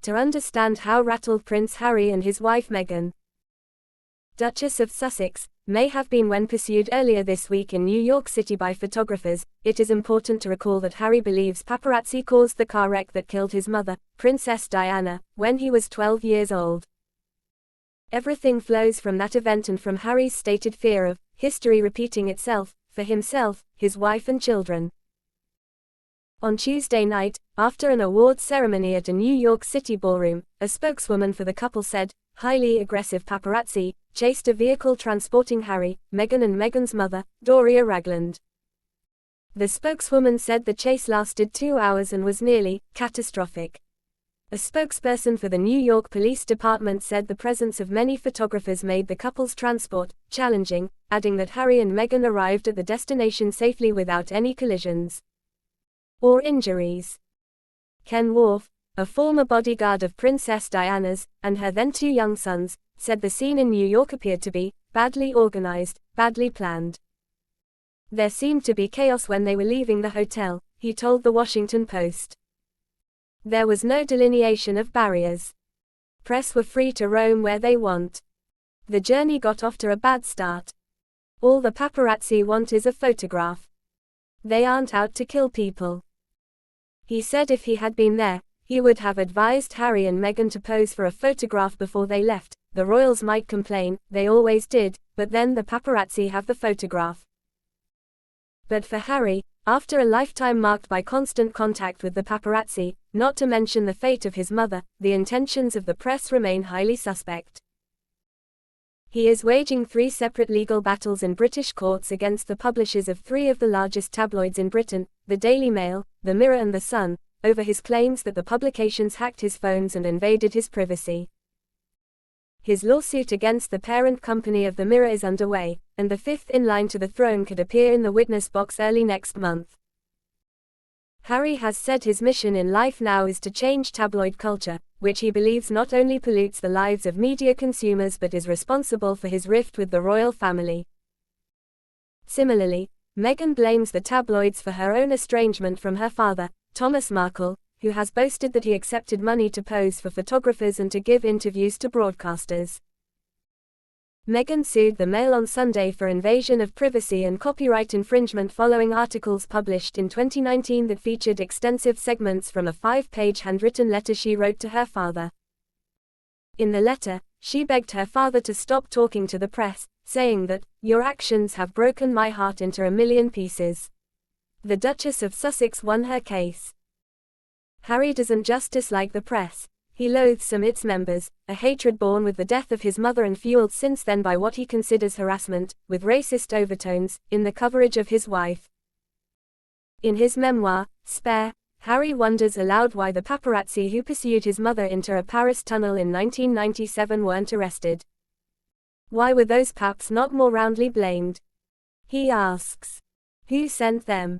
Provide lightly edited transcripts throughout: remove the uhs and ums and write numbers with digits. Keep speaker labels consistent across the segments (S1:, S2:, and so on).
S1: to understand how rattled Prince Harry and his wife Meghan, Duchess of Sussex, may have been when pursued earlier this week in New York City by photographers. It is important to recall that Harry believes paparazzi caused the car wreck that killed his mother, Princess Diana, when he was 12 years old. Everything flows from that event and from Harry's stated fear of history repeating itself, for himself, his wife and children. On Tuesday night, after an awards ceremony at a New York City ballroom, a spokeswoman for the couple said, highly aggressive paparazzi chased a vehicle transporting Harry, Meghan and Meghan's mother, Doria Ragland. The spokeswoman said the chase lasted 2 hours and was nearly catastrophic. A spokesperson for the New York Police Department said the presence of many photographers made the couple's transport challenging, adding that Harry and Meghan arrived at the destination safely without any collisions or injuries. Ken Worf, a former bodyguard of Princess Diana's and her then 2 young sons, said the scene in New York appeared to be badly organized, badly planned. There seemed to be chaos when they were leaving the hotel, he told the Washington Post. There was no delineation of barriers. Press were free to roam where they want. The journey got off to a bad start. All the paparazzi want is a photograph. They aren't out to kill people. He said if he had been there, he would have advised Harry and Meghan to pose for a photograph before they left. The royals might complain, they always did, but then the paparazzi have the photograph. But for Harry, after a lifetime marked by constant contact with the paparazzi, not to mention the fate of his mother, the intentions of the press remain highly suspect. He is waging 3 separate legal battles in British courts against the publishers of 3 of the largest tabloids in Britain, the Daily Mail, the Mirror and the Sun, over his claims that the publications hacked his phones and invaded his privacy. His lawsuit against the parent company of the Mirror is underway, and the 5th in line to the throne could appear in the witness box early next month. Harry has said his mission in life now is to change tabloid culture, which he believes not only pollutes the lives of media consumers but is responsible for his rift with the royal family. Similarly, Meghan blames the tabloids for her own estrangement from her father, Thomas Markle, who has boasted that he accepted money to pose for photographers and to give interviews to broadcasters. Meghan sued the Mail on Sunday for invasion of privacy and copyright infringement following articles published in 2019 that featured extensive segments from a 5-page handwritten letter she wrote to her father. In the letter, she begged her father to stop talking to the press, saying that, "Your actions have broken my heart into a million pieces." The Duchess of Sussex won her case. Harry doesn't just dislike the press. He loathes its members, a hatred born with the death of his mother and fueled since then by what he considers harassment, with racist overtones, in the coverage of his wife. In his memoir, Spare, Harry wonders aloud why the paparazzi who pursued his mother into a Paris tunnel in 1997 weren't arrested. Why were those paps not more roundly blamed? He asks. Who sent them?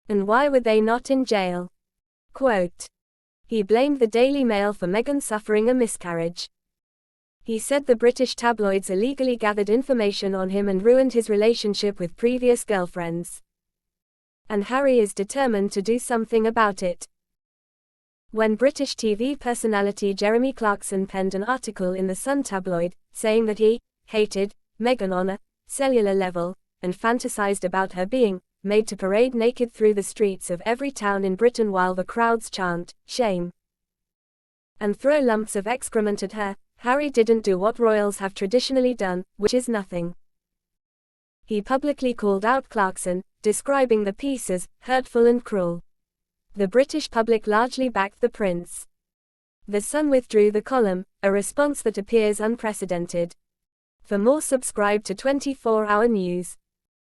S1: And why were they not in jail? Quote. He blamed the Daily Mail for Meghan suffering a miscarriage. He said the British tabloids illegally gathered information on him and ruined his relationship with previous girlfriends. And Harry is determined to do something about it. When British TV personality Jeremy Clarkson penned an article in the Sun tabloid, saying that he hated Meghan on a cellular level, and fantasized about her being made to parade naked through the streets of every town in Britain while the crowds chant, "Shame," and throw lumps of excrement at her, Harry didn't do what royals have traditionally done, which is nothing. He publicly called out Clarkson, describing the piece as hurtful and cruel. The British public largely backed the prince. The Sun withdrew the column, a response that appears unprecedented. For more, subscribe to 24 Hour News.